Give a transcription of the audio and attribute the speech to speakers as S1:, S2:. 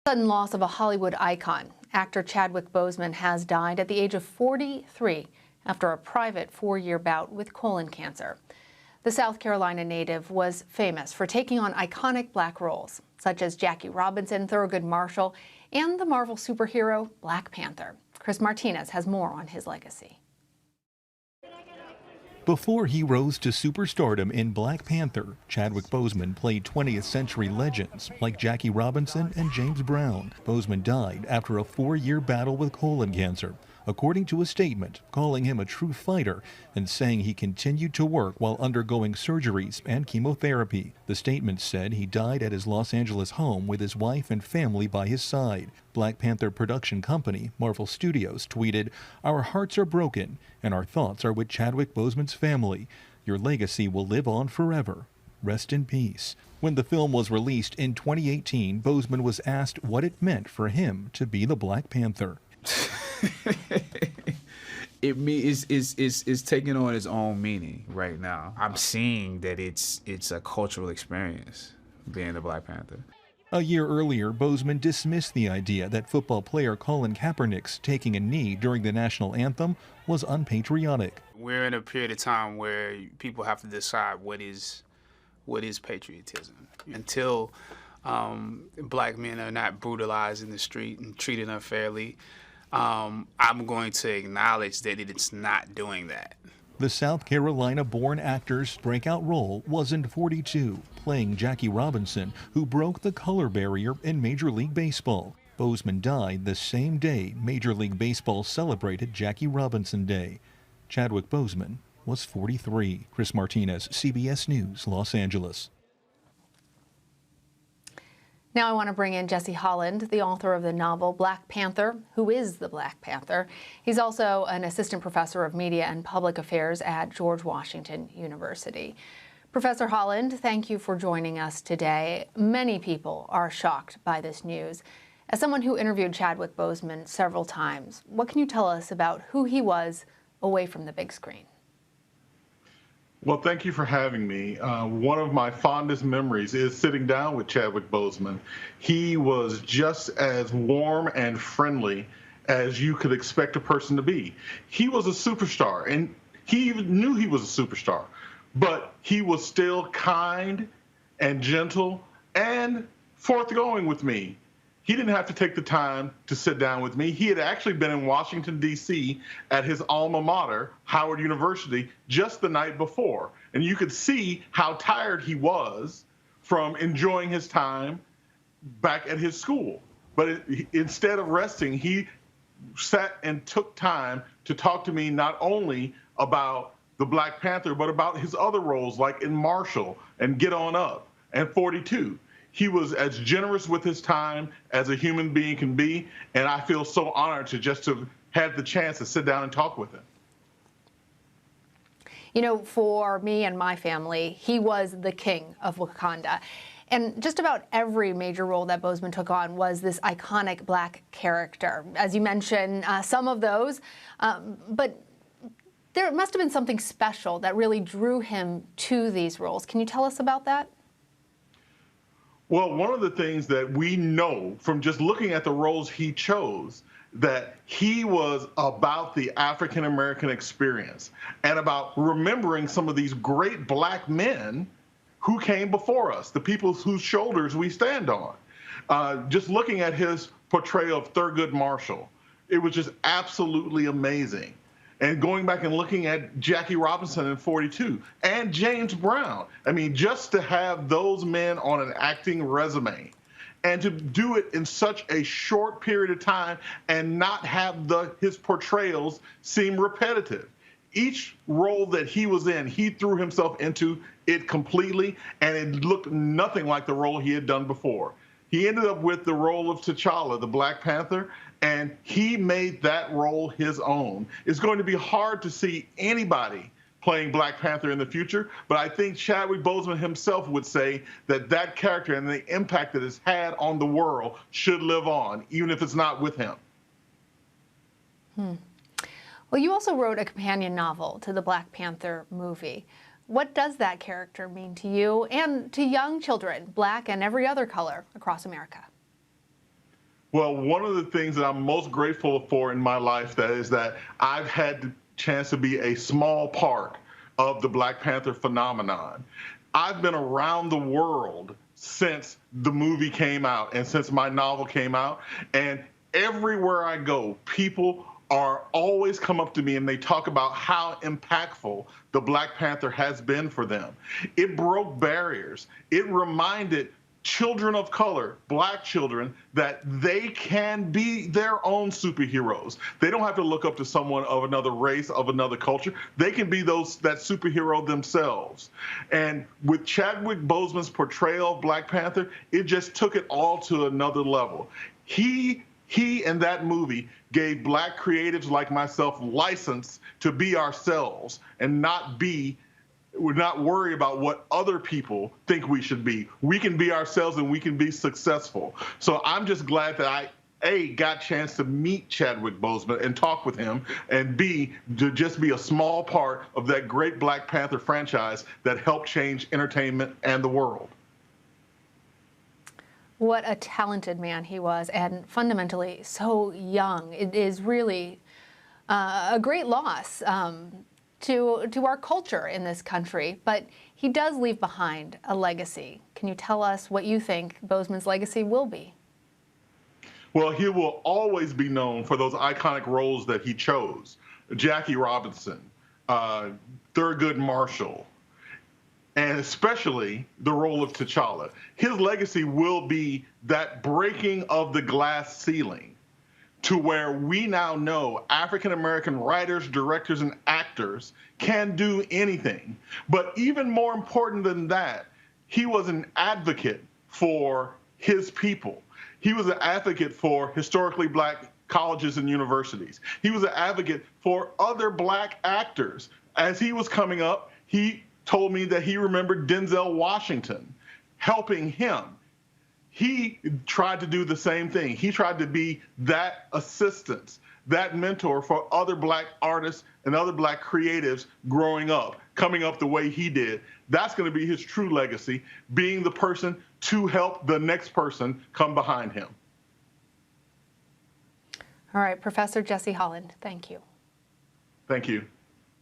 S1: Sudden loss of a Hollywood icon. Actor Chadwick Boseman has died at the age of 43 after a private 4-year bout with colon cancer. The South Carolina native was famous for taking on iconic black roles, such as Jackie Robinson, Thurgood Marshall, and the Marvel superhero Black Panther. Chris Martinez has more on his legacy.
S2: Before he rose to superstardom in Black Panther, Chadwick Boseman played 20th century legends like Jackie Robinson and James Brown. Boseman died after a 4-year battle with colon cancer, according to a statement calling him a true fighter and saying he continued to work while undergoing surgeries and chemotherapy. The statement said he died at his Los Angeles home with his wife and family by his side. Black Panther production company Marvel Studios tweeted, "Our hearts are broken and our thoughts are with Chadwick Boseman's family. Your legacy will live on forever. Rest in peace." When the film was released in 2018, Boseman was asked what it meant for him to be the Black Panther.
S3: It's taking on its own meaning right now. I'm seeing that it's a cultural experience being the Black Panther.
S2: A year earlier, Boseman dismissed the idea that football player Colin Kaepernick's taking a knee during the national anthem was unpatriotic.
S4: We're in a period of time where people have to decide what is patriotism. Until black men are not brutalized in the street and treated unfairly, I'm going to acknowledge that it's not doing that.
S2: The South Carolina-born actor's breakout role was in 42, playing Jackie Robinson, who broke the color barrier in Major League Baseball. Boseman died the same day Major League Baseball celebrated Jackie Robinson Day. Chadwick Boseman was 43. Chris Martinez, CBS News, Los Angeles.
S1: Now I want to bring in Jesse Holland, the author of the novel Black Panther, Who is the Black Panther? He's also an assistant professor of media and public affairs at George Washington University. Professor Holland, thank you for joining us today. Many people are shocked by this news. As someone who interviewed Chadwick Boseman several times, what can you tell us about who he was away from the big screen?
S5: Well, thank you for having me. One of my fondest memories is sitting down with Chadwick Boseman. He was just as warm and friendly as you could expect a person to be. He was a superstar, and he knew he was a superstar, but he was still kind and gentle and forthgoing with me. He didn't have to take the time to sit down with me. He had actually been in Washington, D.C. at his alma mater, Howard University, just the night before. And you could see how tired he was from enjoying his time back at his school. But instead of resting, he sat and took time to talk to me not only about the Black Panther, but about his other roles, like in Marshall and Get On Up and 42. He was as generous with his time as a human being can be, and I feel so honored to have the chance to sit down and talk with him.
S1: You know, for me and my family, he was the king of Wakanda. And just about every major role that Boseman took on was this iconic black character. As you mentioned, some of those, but there must have been something special that really drew him to these roles. Can you tell us about that?
S5: Well, one of the things that we know from just looking at the roles he chose, that he was about the African-American experience and about remembering some of these great black men who came before us, the people whose shoulders we stand on. Just looking at his portrayal of Thurgood Marshall, it was just absolutely amazing. And going back and looking at Jackie Robinson in 42 and James Brown. I mean, just to have those men on an acting resume and to do it in such a short period of time and not have his portrayals seem repetitive. Each role that he was in, he threw himself into it completely, and it looked nothing like the role he had done before. He ended up with the role of T'Challa, the Black Panther, and he made that role his own. It's going to be hard to see anybody playing Black Panther in the future, but I think Chadwick Boseman himself would say that that character and the impact that it's had on the world should live on, even if it's not with him.
S1: Well, you also wrote a companion novel to the Black Panther movie. What does that character mean to you and to young children, black and every other color, across America?
S5: Well, one of the things that I'm most grateful for in my life is that I've had the chance to be a small part of the Black Panther phenomenon. I've been around the world since the movie came out and since my novel came out, and everywhere I go, people are always come up to me and they talk about how impactful the Black Panther has been for them. It broke barriers. It reminded children of color, Black children, that they can be their own superheroes. They don't have to look up to someone of another race, of another culture. They can be that superhero themselves. And with Chadwick Boseman's portrayal of Black Panther, it just took it all to another level. He in that movie gave Black creatives like myself license to be ourselves and we're not worried about what other people think we should be. We can be ourselves and we can be successful. So I'm just glad that I got a chance to meet Chadwick Boseman and talk with him, and B, to just be a small part of that great Black Panther franchise that helped change entertainment and the world.
S1: What a talented man he was, and fundamentally so young. It is really a great loss to our culture in this country, but he does leave behind a legacy. Can you tell us what you think Boseman's legacy will be?
S5: Well, he will always be known for those iconic roles that he chose. Jackie Robinson, Thurgood Marshall, and especially the role of T'Challa. His legacy will be that breaking of the glass ceiling to where we now know African-American writers, directors, and actors can do anything. But even more important than that, he was an advocate for his people. He was an advocate for historically Black colleges and universities. He was an advocate for other Black actors. As he was coming up, he told me that he remembered Denzel Washington helping him. He tried to do the same thing. He tried to be that assistant, that mentor for other Black artists and other Black creatives growing up, coming up the way he did. That's going to be his true legacy, being the person to help the next person come behind him.
S1: All right, Professor Jesse Holland, thank you.
S5: Thank you.